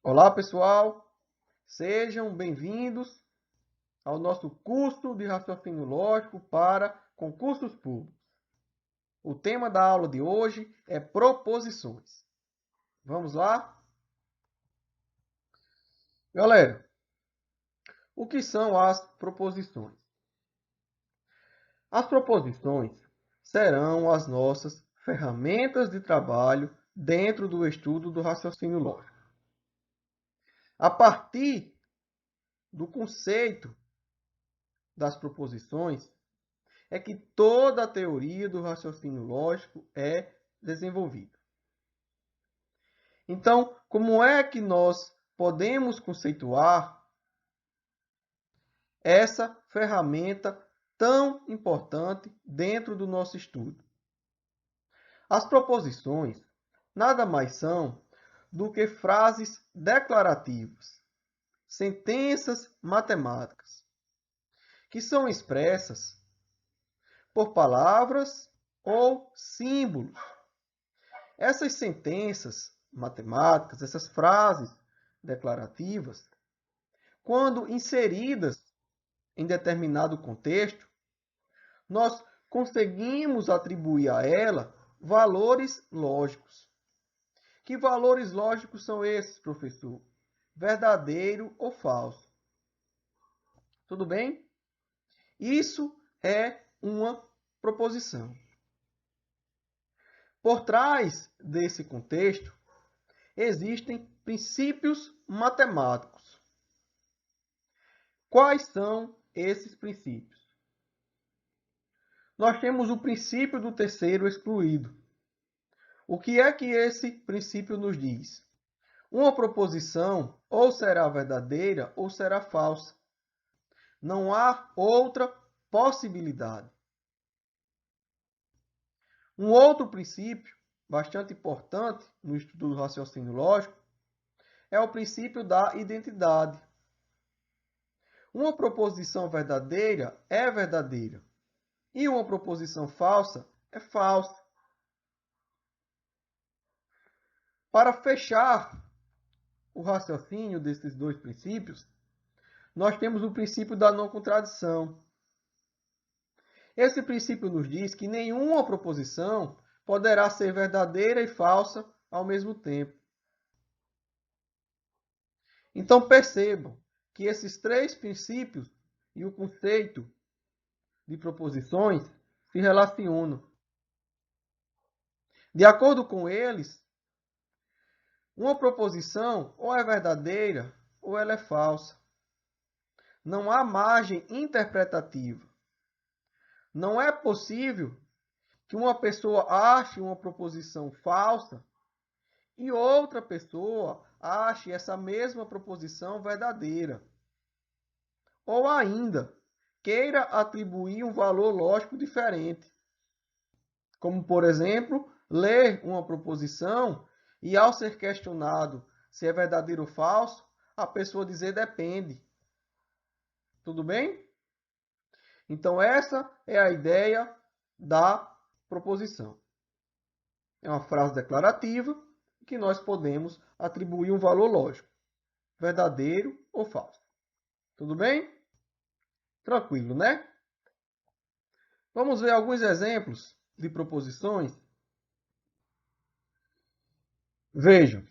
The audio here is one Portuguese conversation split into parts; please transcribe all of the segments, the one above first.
Olá, pessoal! Sejam bem-vindos ao nosso curso de raciocínio lógico para concursos públicos. O tema da aula de hoje é proposições. Vamos lá? Galera, o que são as proposições? As proposições serão as nossas ferramentas de trabalho dentro do estudo do raciocínio lógico. A partir do conceito das proposições, é que toda a teoria do raciocínio lógico é desenvolvida. Então, como é que nós podemos conceituar essa ferramenta tão importante dentro do nosso estudo? As proposições nada mais são do que frases declarativas, sentenças matemáticas, que são expressas por palavras ou símbolos. Essas sentenças matemáticas, essas frases declarativas, quando inseridas em determinado contexto, nós conseguimos atribuir a ela valores lógicos. Que valores lógicos são esses, professor? Verdadeiro ou falso? Tudo bem? Isso é uma proposição. Por trás desse contexto, existem princípios matemáticos. Quais são esses princípios? Nós temos o princípio do terceiro excluído. O que é que esse princípio nos diz? Uma proposição ou será verdadeira ou será falsa. Não há outra possibilidade. Um outro princípio bastante importante no estudo do raciocínio lógico é o princípio da identidade. Uma proposição verdadeira é verdadeira e uma proposição falsa é falsa. Para fechar o raciocínio desses dois princípios, nós temos o princípio da não contradição. Esse princípio nos diz que nenhuma proposição poderá ser verdadeira e falsa ao mesmo tempo. Então percebam que esses três princípios e o conceito de proposições se relacionam. De acordo com eles, uma proposição ou é verdadeira ou ela é falsa. Não há margem interpretativa. Não é possível que uma pessoa ache uma proposição falsa e outra pessoa ache essa mesma proposição verdadeira. Ou ainda, queira atribuir um valor lógico diferente. Como, por exemplo, ler uma proposição e, ao ser questionado se é verdadeiro ou falso, a pessoa dizer depende. Tudo bem? Então, essa é a ideia da proposição. É uma frase declarativa que nós podemos atribuir um valor lógico, verdadeiro ou falso. Tudo bem? Tranquilo, né? Vamos ver alguns exemplos de proposições. Vejam.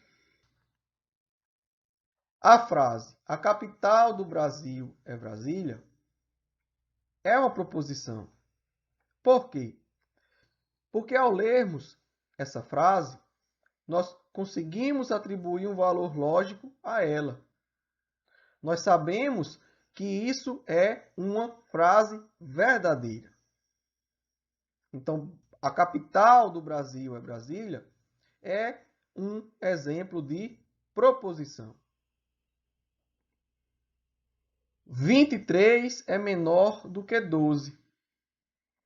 A frase "a capital do Brasil é Brasília" é uma proposição. Por quê? Porque ao lermos essa frase, nós conseguimos atribuir um valor lógico a ela. Nós sabemos que isso é uma frase verdadeira. Então, a capital do Brasil é Brasília é um exemplo de proposição. 23 é menor do que 12.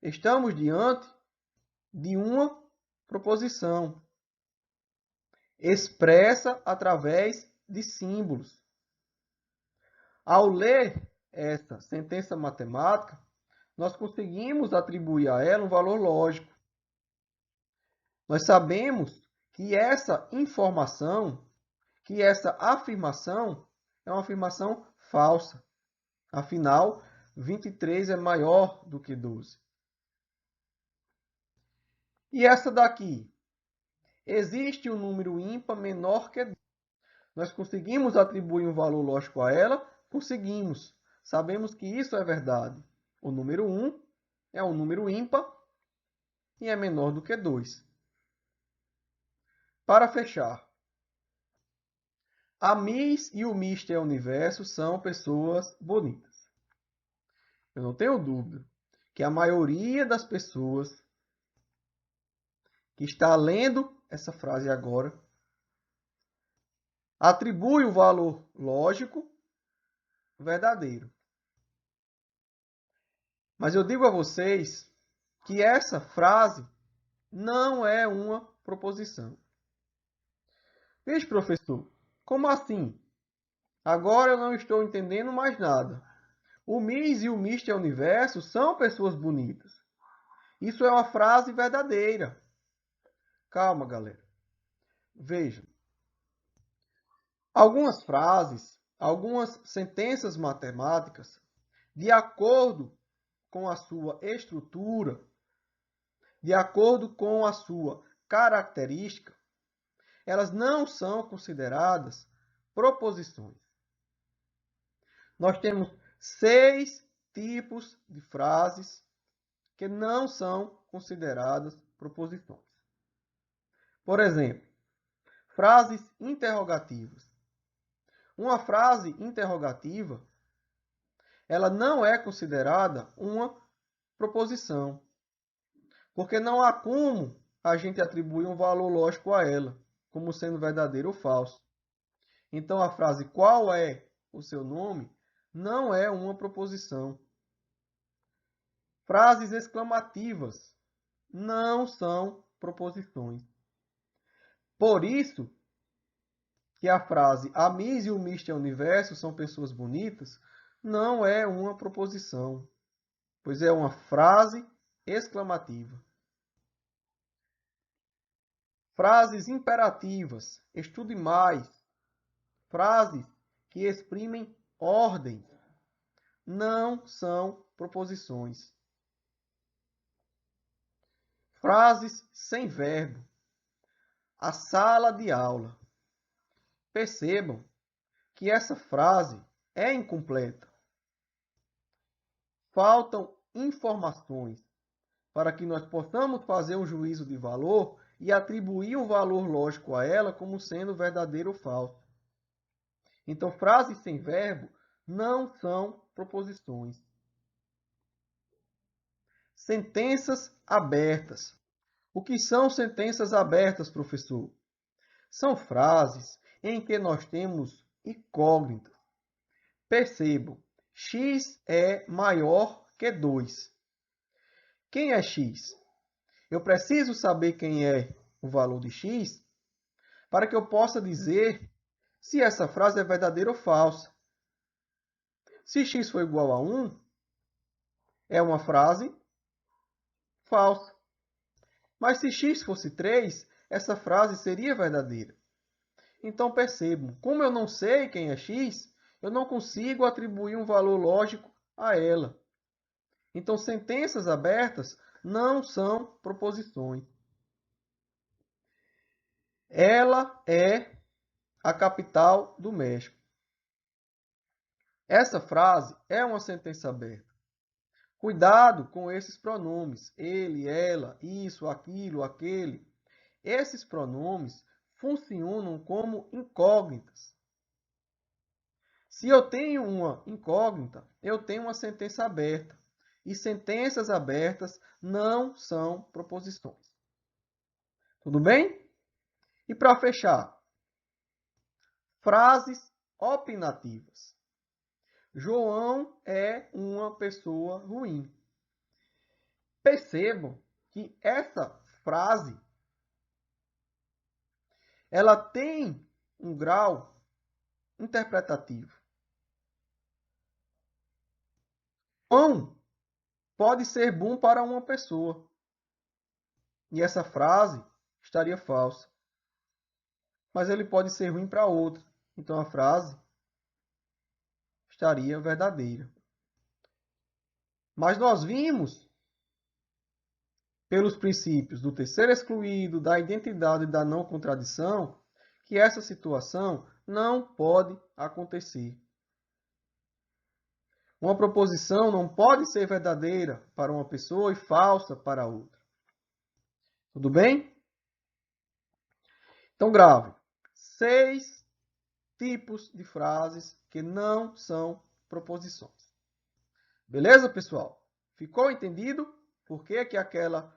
Estamos diante de uma proposição expressa através de símbolos. Ao ler esta sentença matemática, nós conseguimos atribuir a ela um valor lógico. Nós sabemos que essa informação, que essa afirmação é uma afirmação falsa. Afinal, 23 é maior do que 12. E essa daqui? Existe um número ímpar menor que 12. Nós conseguimos atribuir um valor lógico a ela? Conseguimos. Sabemos que isso é verdade. O número 1 é um número ímpar e é menor do que 2. Para fechar, a Miss e o Mister Universo são pessoas bonitas. Eu não tenho dúvida que a maioria das pessoas que está lendo essa frase agora atribui o valor lógico verdadeiro. Mas eu digo a vocês que essa frase não é uma proposição. Veja, professor, como assim? Agora eu não estou entendendo mais nada. O Miss e o Mister Universo são pessoas bonitas. Isso é uma frase verdadeira. Calma, galera. Vejam. Algumas frases, algumas sentenças matemáticas, de acordo com a sua estrutura, de acordo com a sua característica, elas não são consideradas proposições. Nós temos 6 tipos de frases que não são consideradas proposições. Por exemplo, frases interrogativas. Uma frase interrogativa, ela não é considerada uma proposição, porque não há como a gente atribuir um valor lógico a ela, como sendo verdadeiro ou falso. Então a frase "qual é o seu nome" não é uma proposição. Frases exclamativas não são proposições. Por isso que a frase "a Miss e o Mister Universo são pessoas bonitas" não é uma proposição, pois é uma frase exclamativa. Frases imperativas, estude mais. Frases que exprimem ordem não são proposições. Frases sem verbo. A sala de aula. Percebam que essa frase é incompleta. Faltam informações para que nós possamos fazer um juízo de valor e atribuir um valor lógico a ela como sendo verdadeiro ou falso. Então, frases sem verbo não são proposições. Sentenças abertas. O que são sentenças abertas, professor? São frases em que nós temos incógnitas. Percebam, x é maior que 2. Quem é x? Eu preciso saber quem é o valor de x para que eu possa dizer se essa frase é verdadeira ou falsa. Se x for igual a 1, é uma frase falsa. Mas se x fosse 3, essa frase seria verdadeira. Então percebam, como eu não sei quem é x, eu não consigo atribuir um valor lógico a ela. Então sentenças abertas não são proposições. Ela é a capital do México. Essa frase é uma sentença aberta. Cuidado com esses pronomes, ele, ela, isso, aquilo, aquele. Esses pronomes funcionam como incógnitas. Se eu tenho uma incógnita, eu tenho uma sentença aberta. E sentenças abertas não são proposições. Tudo bem? E para fechar, frases opinativas. João é uma pessoa ruim. Percebam que essa frase ela tem um grau interpretativo. João pode ser bom para uma pessoa. E essa frase estaria falsa. mas ele pode ser ruim para outro. Então a frase estaria verdadeira. Mas nós vimos, pelos princípios do terceiro excluído, da identidade e da não contradição, que essa situação não pode acontecer. Uma proposição não pode ser verdadeira para uma pessoa e falsa para outra. Tudo bem? Então grave. 6 tipos de frases que não são proposições. Beleza, pessoal? Ficou entendido por que que aquela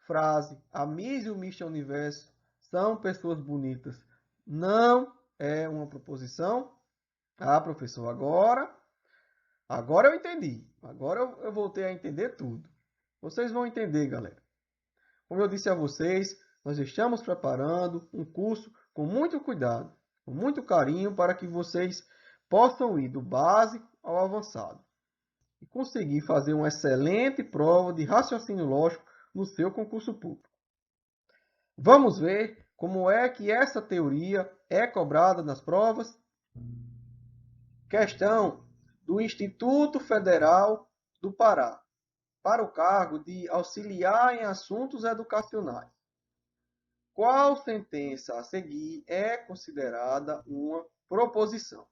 frase, a Miss e o Mr. Universo são pessoas bonitas, não é uma proposição? Ah, professor, agora eu entendi. Agora eu voltei a entender tudo. Vocês vão entender, galera. Como eu disse a vocês, nós estamos preparando um curso com muito cuidado, com muito carinho, para que vocês possam ir do básico ao avançado e conseguir fazer uma excelente prova de raciocínio lógico no seu concurso público. Vamos ver como é que essa teoria é cobrada nas provas? Questão do Instituto Federal do Pará, para o cargo de auxiliar em assuntos educacionais. Qual sentença a seguir é considerada uma proposição?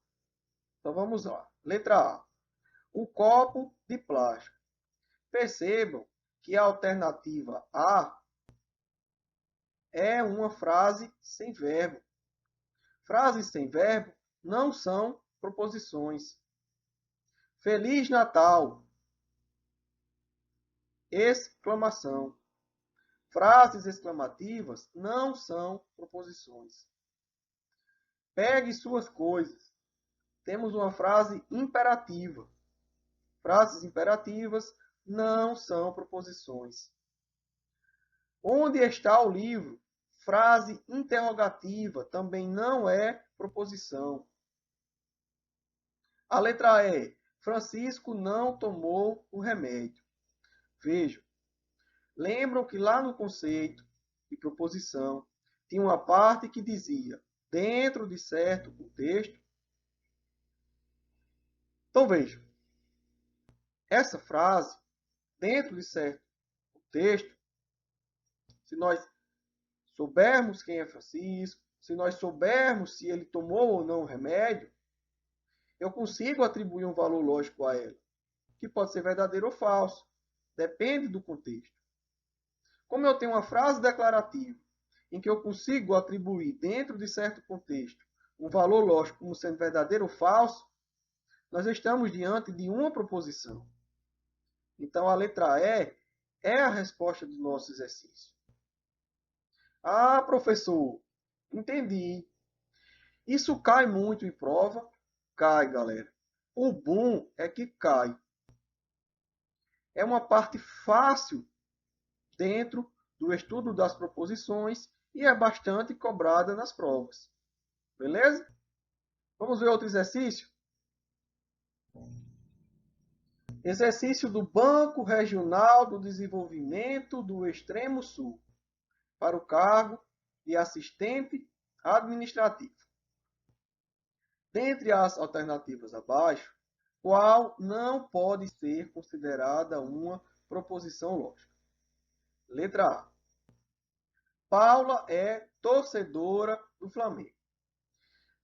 Então vamos lá. Letra A. O copo de plástico. Percebam que a alternativa A é uma frase sem verbo. Frases sem verbo não são proposições. Feliz Natal! Exclamação. Frases exclamativas não são proposições. Pegue suas coisas. Temos uma frase imperativa. Frases imperativas não são proposições. Onde está o livro? Frase interrogativa também não é proposição. A letra E. Francisco não tomou o remédio. Vejam. Lembram que lá no conceito de proposição tinha uma parte que dizia dentro de certo contexto. Então vejam. Essa frase, dentro de certo contexto, se nós soubermos quem é Francisco, se nós soubermos se ele tomou ou não o remédio, eu consigo atribuir um valor lógico a ela, que pode ser verdadeiro ou falso, depende do contexto. Como eu tenho uma frase declarativa, em que eu consigo atribuir, dentro de certo contexto, um valor lógico como sendo verdadeiro ou falso, nós estamos diante de uma proposição. Então, a letra E é a resposta do nosso exercício. Ah, professor, entendi. Isso cai muito em prova? Cai, galera. O bom é que cai. É uma parte fácil dentro do estudo das proposições e é bastante cobrada nas provas. Beleza? Vamos ver outro exercício? Exercício do Banco Regional do Desenvolvimento do Extremo Sul, para o cargo de assistente administrativo. Dentre as alternativas abaixo, qual não pode ser considerada uma proposição lógica? Letra A. Paula é torcedora do Flamengo.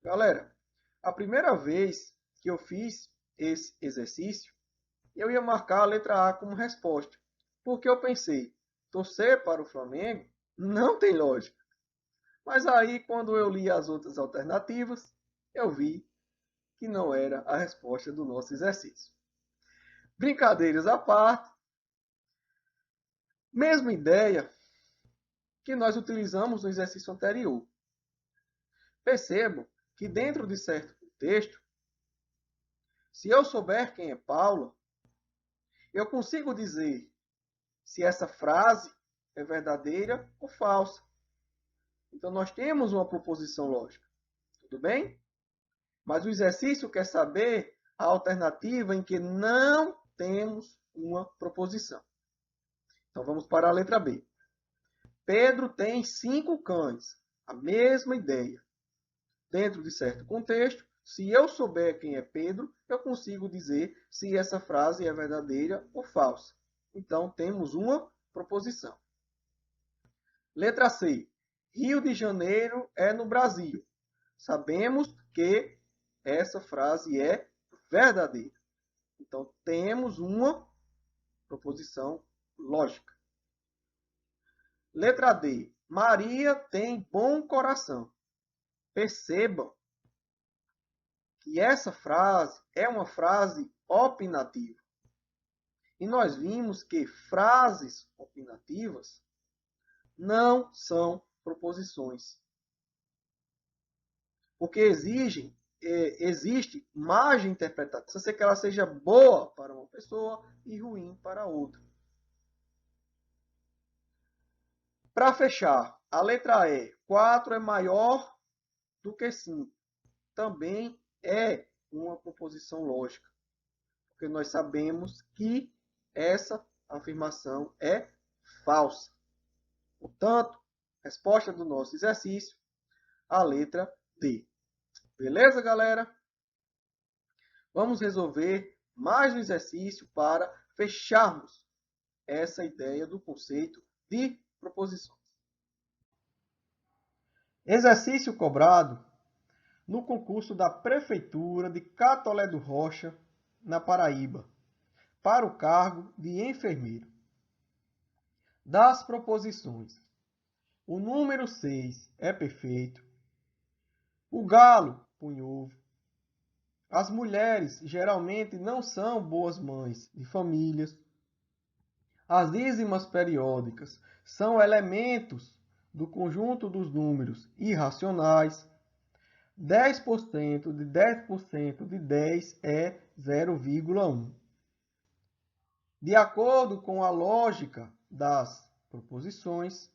Galera, a primeira vez que eu fiz esse exercício, eu ia marcar a letra A como resposta, porque eu pensei, torcer para o Flamengo não tem lógica. Mas aí, quando eu li as outras alternativas, eu vi que não era a resposta do nosso exercício. Brincadeiras à parte, mesma ideia que nós utilizamos no exercício anterior. Percebam que dentro de certo contexto, se eu souber quem é Paula, eu consigo dizer se essa frase é verdadeira ou falsa. Então, nós temos uma proposição lógica. Tudo bem? Mas o exercício quer saber a alternativa em que não temos uma proposição. Então, vamos para a letra B. Pedro tem 5 cães. A mesma ideia. dentro de certo contexto, se eu souber quem é Pedro, eu consigo dizer se essa frase é verdadeira ou falsa. Então, temos uma proposição. Letra C. Rio de Janeiro é no Brasil. Sabemos que essa frase é verdadeira. Então, temos uma proposição lógica. Letra D. Maria tem bom coração. Percebam que essa frase é uma frase opinativa. E nós vimos que frases opinativas não são proposições. Porque existe margem interpretativa. Precisa ser que ela seja boa para uma pessoa e ruim para outra. Para fechar, a letra E. 4 é maior do que 5. Também é uma proposição lógica. Porque nós sabemos que essa afirmação é falsa. Portanto, resposta do nosso exercício, a letra D. Beleza, galera? Vamos resolver mais um exercício para fecharmos essa ideia do conceito de proposições. Exercício cobrado no concurso da Prefeitura de Catolé do Rocha, na Paraíba, para o cargo de enfermeiro. Das proposições, o número 6 é perfeito, o galo põe ovo, as mulheres geralmente não são boas mães de famílias, as dízimas periódicas são elementos do conjunto dos números irracionais, 10% de 10% de 10 é 0,1. De acordo com a lógica das proposições,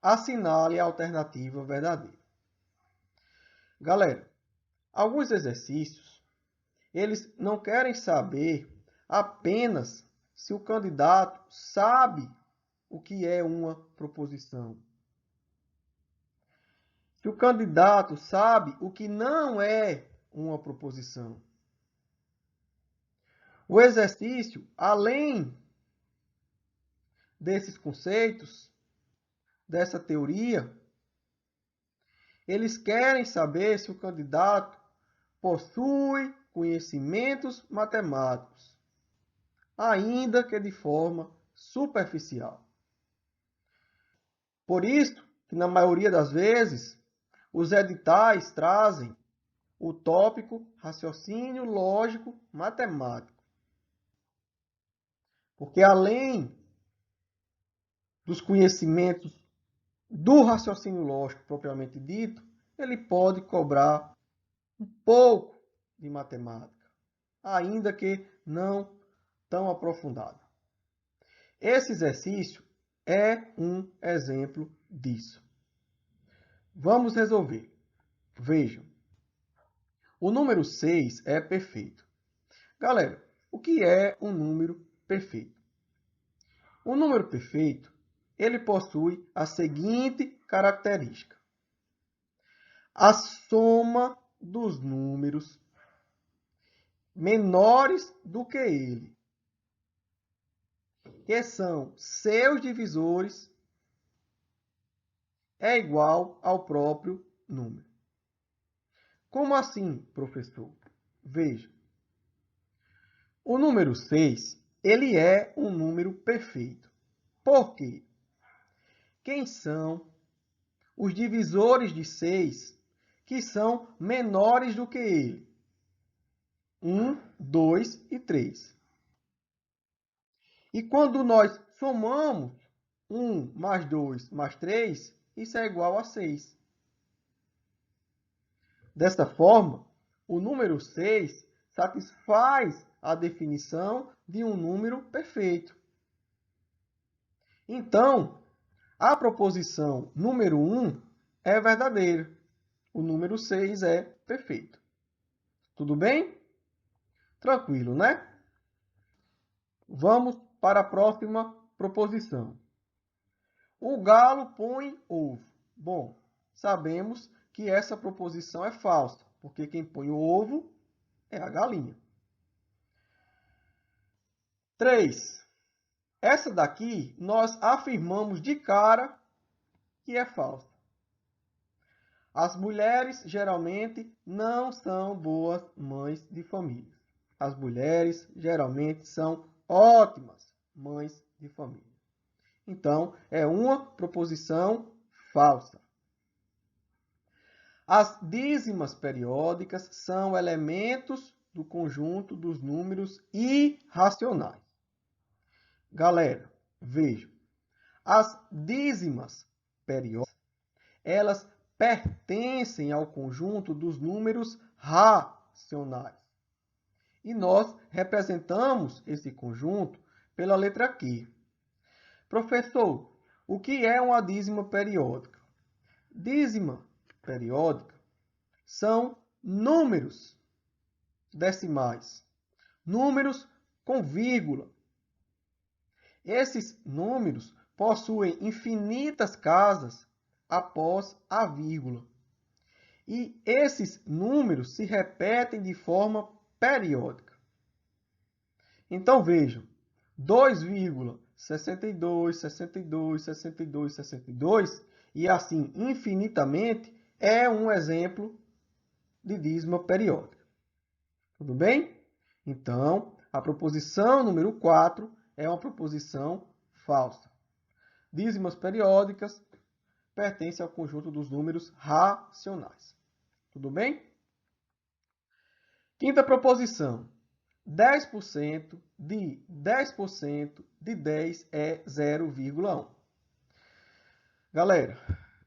assinale a alternativa verdadeira. Galera, alguns exercícios, eles não querem saber apenas se o candidato sabe o que é uma proposição. Se o candidato sabe o que não é uma proposição. O exercício, além desses conceitos, dessa teoria, eles querem saber se o candidato possui conhecimentos matemáticos, ainda que de forma superficial. Por isso, que na maioria das vezes, os editais trazem o tópico raciocínio lógico matemático. Porque além dos conhecimentos do raciocínio lógico propriamente dito, ele pode cobrar um pouco de matemática, ainda que não tão aprofundado. Esse exercício é um exemplo disso. Vamos resolver. Vejam. O número 6 é perfeito. Galera, o que é um número perfeito? O número perfeito, ele possui a seguinte característica. A soma dos números menores do que ele, que são seus divisores, é igual ao próprio número. Como assim, professor? Veja. O número 6, ele é um número perfeito. Por quê? Quem são os divisores de 6 que são menores do que ele? 1, 2 e 3. E quando nós somamos 1 mais 2 mais 3, isso é igual a 6. Desta forma, o número 6 satisfaz a definição de um número perfeito. Então, a proposição número 1 é verdadeira. O número 6 é perfeito. Tudo bem? Tranquilo, né? Vamos para a próxima proposição. O galo põe ovo. Bom, sabemos que essa proposição é falsa, porque quem põe o ovo é a galinha. 3. Essa daqui nós afirmamos de cara que é falsa. As mulheres geralmente não são boas mães de família. As mulheres geralmente são ótimas mães de família. Então, é uma proposição falsa. As dízimas periódicas são elementos do conjunto dos números irracionais. Galera, vejam. As dízimas periódicas, elas pertencem ao conjunto dos números racionais. E nós representamos esse conjunto pela letra Q. Professor, o que é uma dízima periódica? Dízima periódica são números decimais, números com vírgula. Esses números possuem infinitas casas após a vírgula. E esses números se repetem de forma periódica. Então vejam, 2,62, 62, 62, 62 e assim infinitamente é um exemplo de dízima periódica. Tudo bem? Então, a proposição número 4 é uma proposição falsa. Dízimas periódicas pertencem ao conjunto dos números racionais. Tudo bem? Quinta proposição. 10% de 10% de 10 é 0,1. Galera,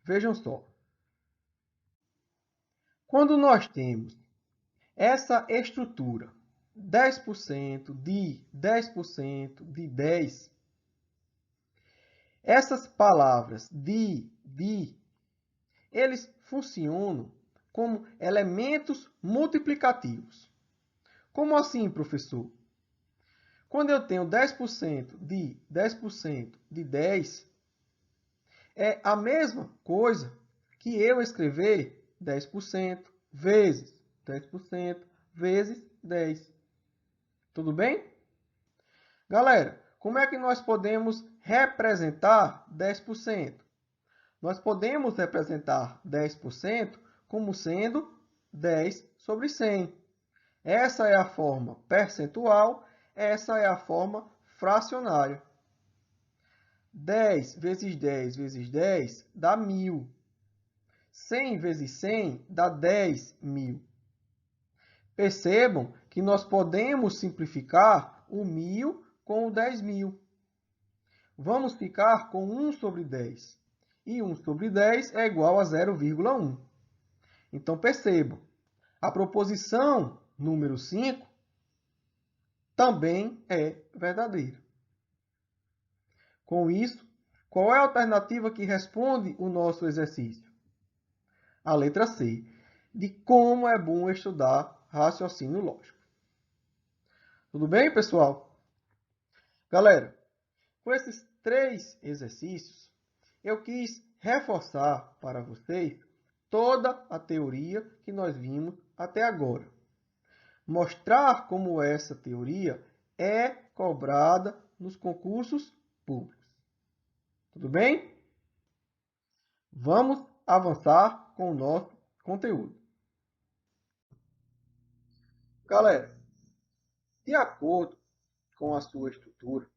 vejam só. Quando nós temos essa estrutura, 10% de 10% de 10, essas palavras de, eles funcionam como elementos multiplicativos. Como assim, professor? Quando eu tenho 10% de 10% de 10, é a mesma coisa que eu escrever 10% vezes 10% vezes 10. Tudo bem? Galera, como é que nós podemos representar 10%? Nós podemos representar 10% como sendo 10 sobre 100. Essa é a forma percentual, essa é a forma fracionária. 10 vezes 10 vezes 10 dá 1.000. 100 vezes 100 dá 10.000. Percebam que nós podemos simplificar o 1.000 com o 10.000. Vamos ficar com 1 sobre 10. E 1 sobre 10 é igual a 0,1. Então, percebam, a proposição número 5 também é verdadeira. Com isso, qual é a alternativa que responde o nosso exercício? A letra C, de como é bom estudar raciocínio lógico. Tudo bem, pessoal? Galera, com esses 3 exercícios, eu quis reforçar para vocês toda a teoria que nós vimos até agora. Mostrar como essa teoria é cobrada nos concursos públicos. Tudo bem? Vamos avançar com o nosso conteúdo. Galera, de acordo com a sua estrutura,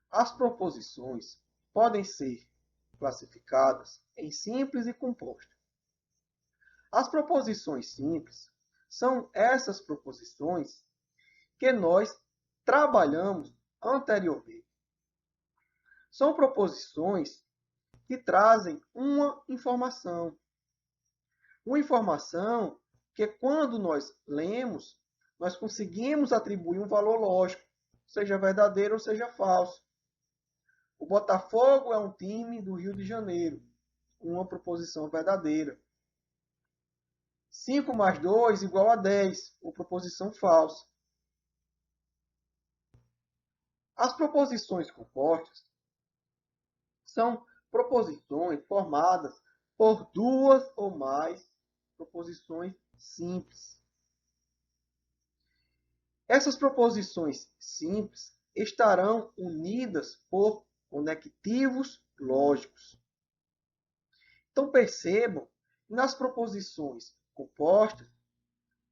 as proposições podem ser classificadas em simples e composta. As proposições simples são essas proposições que nós trabalhamos anteriormente. São proposições que trazem uma informação. Uma informação que, quando nós lemos, nós conseguimos atribuir um valor lógico, seja verdadeiro ou seja falso. O Botafogo é um time do Rio de Janeiro. Uma proposição verdadeira. 5 mais 2 igual a 10. Uma proposição falsa. As proposições compostas são proposições formadas por duas ou mais proposições simples. Essas proposições simples estarão unidas por conectivos lógicos. Então percebam que nas proposições compostas,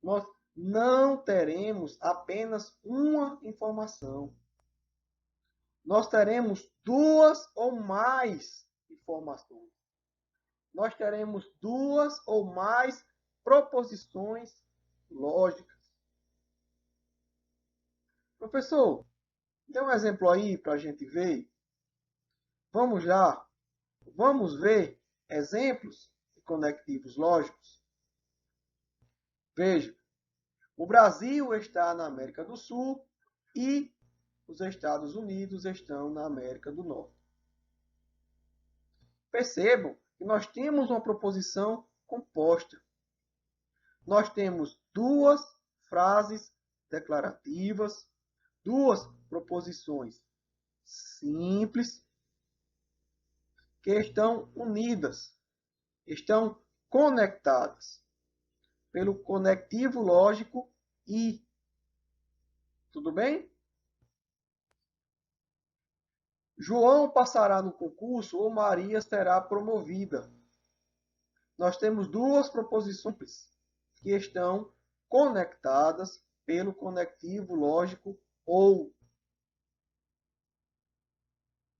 nós não teremos apenas uma informação. Nós teremos duas ou mais informações. Nós teremos duas ou mais proposições lógicas. Professor, dê um exemplo aí para a gente ver. Vamos lá. Vamos ver exemplos de conectivos lógicos. Veja, o Brasil está na América do Sul e os Estados Unidos estão na América do Norte. Percebam que nós temos uma proposição composta. Nós temos duas frases declarativas, duas proposições simples que estão unidas, estão conectadas pelo conectivo lógico e. Tudo bem? João passará no concurso ou Maria será promovida. Nós temos duas proposições que estão conectadas pelo conectivo lógico ou.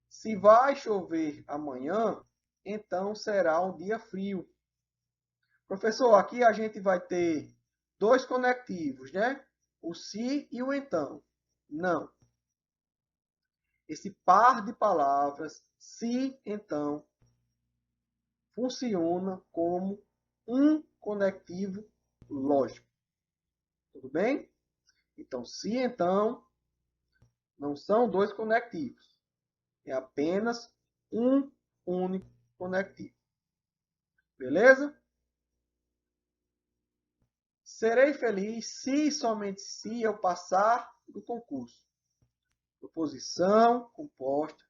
Se vai chover amanhã, então será um dia frio. Professor, aqui a gente vai ter dois conectivos, né? O se e o então. Não. Esse par de palavras, se, então, funciona como um conectivo lógico. Tudo bem? Então, se, então, não são dois conectivos. É apenas um único conectivo. Beleza? Serei feliz se somente se eu passar do concurso. Proposição composta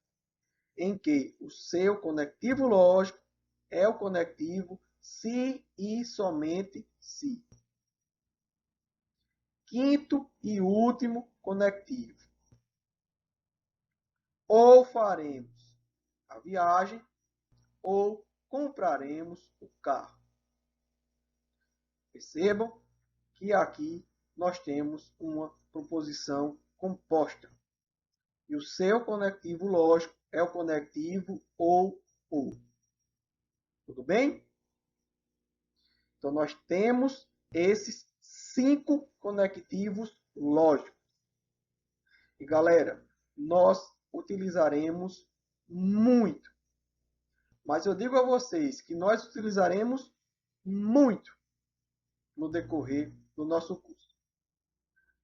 em que o seu conectivo lógico é o conectivo se e somente se. Quinto e último conectivo. Ou faremos a viagem ou compraremos o carro. Percebam que aqui nós temos uma proposição composta. E o seu conectivo lógico é o conectivo ou. Tudo bem? Então, nós temos esses 5 conectivos lógicos. E, galera, nós utilizaremos muito. Mas eu digo a vocês que nós utilizaremos muito no decorrer do nosso curso.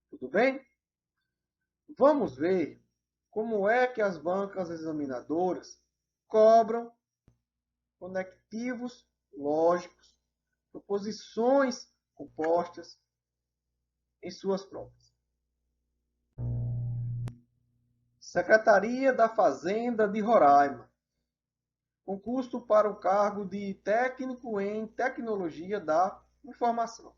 Tudo bem? Vamos ver como é que as bancas examinadoras cobram conectivos lógicos, proposições compostas em suas provas. Secretaria da Fazenda de Roraima. Concurso para o cargo de técnico em tecnologia da informação.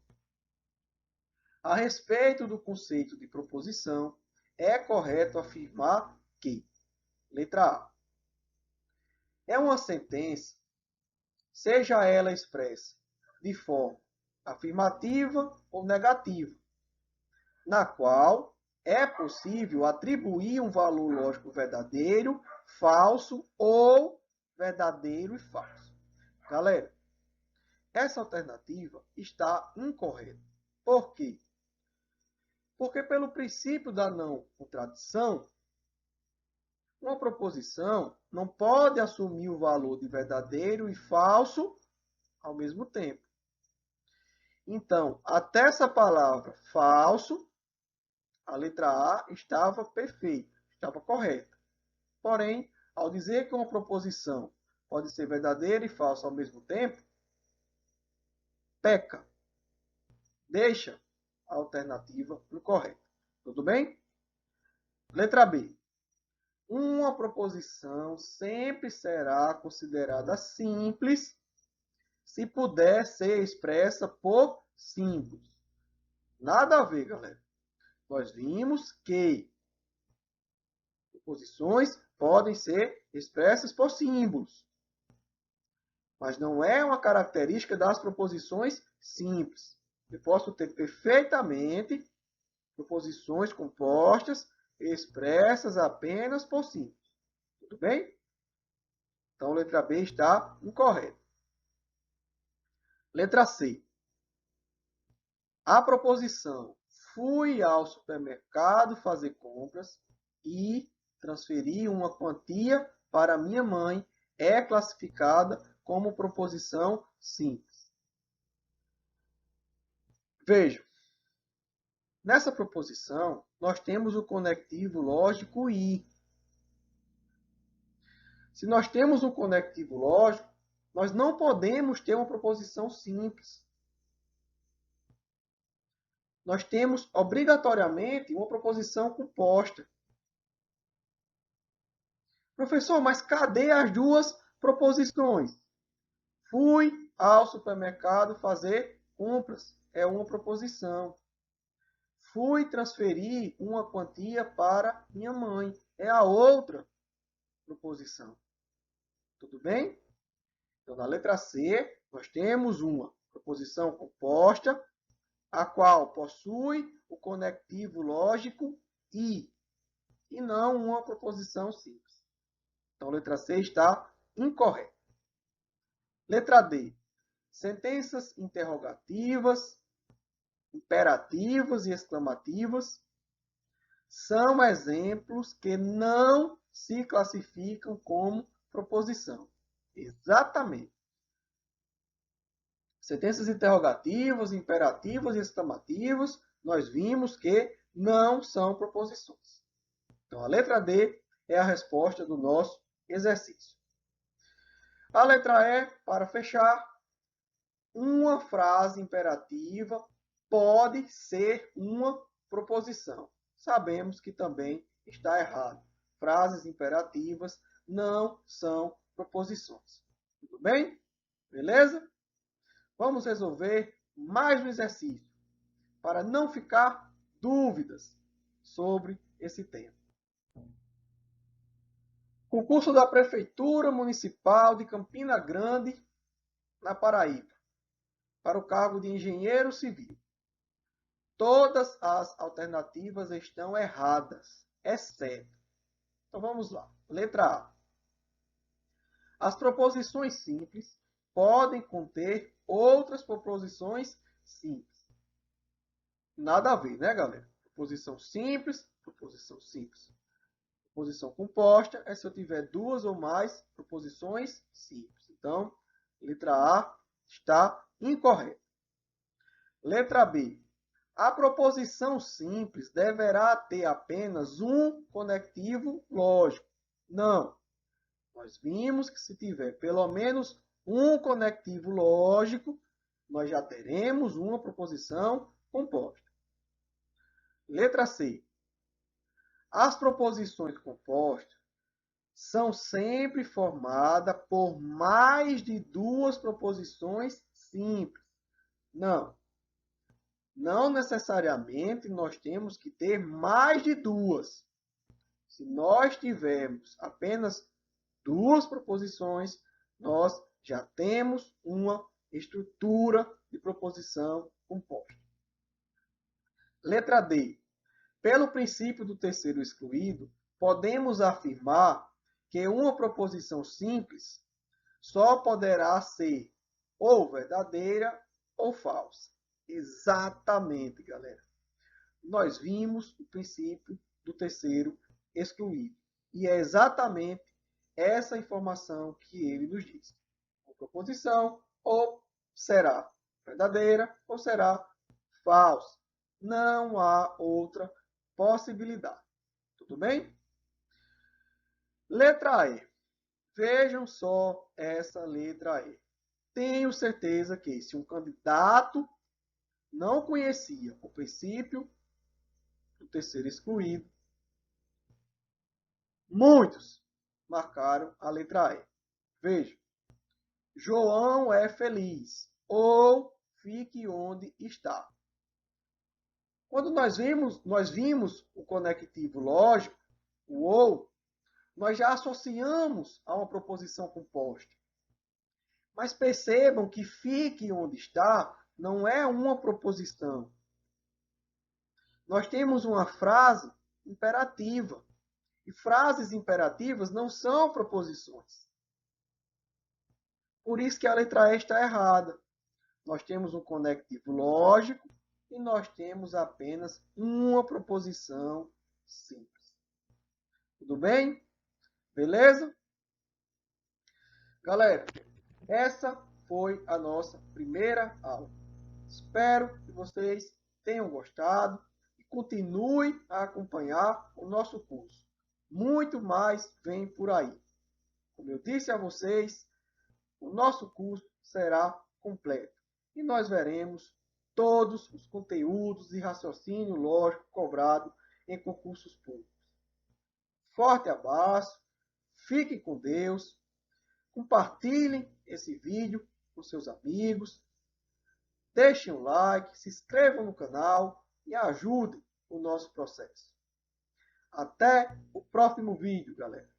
A respeito do conceito de proposição, é correto afirmar que, letra A, é uma sentença, seja ela expressa de forma afirmativa ou negativa, na qual é possível atribuir um valor lógico verdadeiro, falso ou verdadeiro e falso. Galera, essa alternativa está incorreta. Por quê? Porque pelo princípio da não contradição, uma proposição não pode assumir o valor de verdadeiro e falso ao mesmo tempo. Então, até essa palavra falso, a letra A estava perfeita, estava correta. Porém, ao dizer que uma proposição pode ser verdadeira e falsa ao mesmo tempo, peca. Deixa a alternativa incorreta. Tudo bem? Letra B. Uma proposição sempre será considerada simples se puder ser expressa por símbolos. Nada a ver, galera. Nós vimos que proposições podem ser expressas por símbolos, mas não é uma característica das proposições simples. Eu posso ter perfeitamente proposições compostas expressas apenas por símbolos. Tudo bem? Então, letra B está incorreta. Letra C. A proposição fui ao supermercado fazer compras e transferi uma quantia para minha mãe é classificada como proposição simples. Vejam, nessa proposição nós temos o conectivo lógico e. Se nós temos um conectivo lógico, nós não podemos ter uma proposição simples. Nós temos obrigatoriamente uma proposição composta. Professor, mas cadê as duas proposições? Fui ao supermercado fazer compras. É uma proposição. Fui transferir uma quantia para minha mãe. É a outra proposição. Tudo bem? Então, na letra C, nós temos uma proposição composta, a qual possui o conectivo lógico e não uma proposição simples. Então, a letra C está incorreta. Letra D. Sentenças interrogativas, imperativas e exclamativas são exemplos que não se classificam como proposição. Exatamente. Sentenças interrogativas, imperativas e exclamativas, nós vimos que não são proposições. Então, a letra D é a resposta do nosso exercício. A letra E, para fechar, uma frase imperativa pode ser uma proposição. Sabemos que também está errado. Frases imperativas não são proposições. Tudo bem? Beleza? Vamos resolver mais um exercício, para não ficar dúvidas sobre esse tema. Concurso da Prefeitura Municipal de Campina Grande, na Paraíba, para o cargo de engenheiro civil. Todas as alternativas estão erradas, exceto. Então vamos lá. Letra A. As proposições simples podem conter outras proposições simples. Nada a ver, né, galera? Proposição simples, proposição simples. Proposição composta é se eu tiver duas ou mais proposições simples. Então, letra A está incorreta. Letra B. A proposição simples deverá ter apenas um conectivo lógico. Não. Nós vimos que se tiver pelo menos um conectivo lógico, nós já teremos uma proposição composta. Letra C. As proposições compostas são sempre formadas por mais de duas proposições simples. Não. Não necessariamente nós temos que ter mais de duas. Se nós tivermos apenas duas proposições, nós já temos uma estrutura de proposição composta. Letra D. Pelo princípio do terceiro excluído, podemos afirmar que uma proposição simples só poderá ser ou verdadeira ou falsa. Exatamente, galera. Nós vimos o princípio do terceiro excluído. E é exatamente essa informação que ele nos diz. A proposição ou será verdadeira ou será falsa. Não há outra possibilidade. Tudo bem? Letra E. Vejam só essa letra E. Tenho certeza que se um candidato não conhecia o princípio do terceiro excluído, muitos marcaram a letra E. Vejam. João é feliz. Ou fique onde está. Quando nós vimos o conectivo lógico, o ou, nós já associamos a uma proposição composta. Mas percebam que fique onde está não é uma proposição. Nós temos uma frase imperativa. E frases imperativas não são proposições. Por isso que a letra E está errada. Nós temos um conectivo lógico e nós temos apenas uma proposição simples. Tudo bem? Beleza? Galera, essa foi a nossa primeira aula. Espero que vocês tenham gostado e continuem a acompanhar o nosso curso. Muito mais vem por aí. Como eu disse a vocês, o nosso curso será completo e nós veremos todos os conteúdos de raciocínio lógico cobrado em concursos públicos. Forte abraço, fiquem com Deus, compartilhem esse vídeo com seus amigos, deixem um like, se inscrevam no canal e ajudem o nosso processo. Até o próximo vídeo, galera.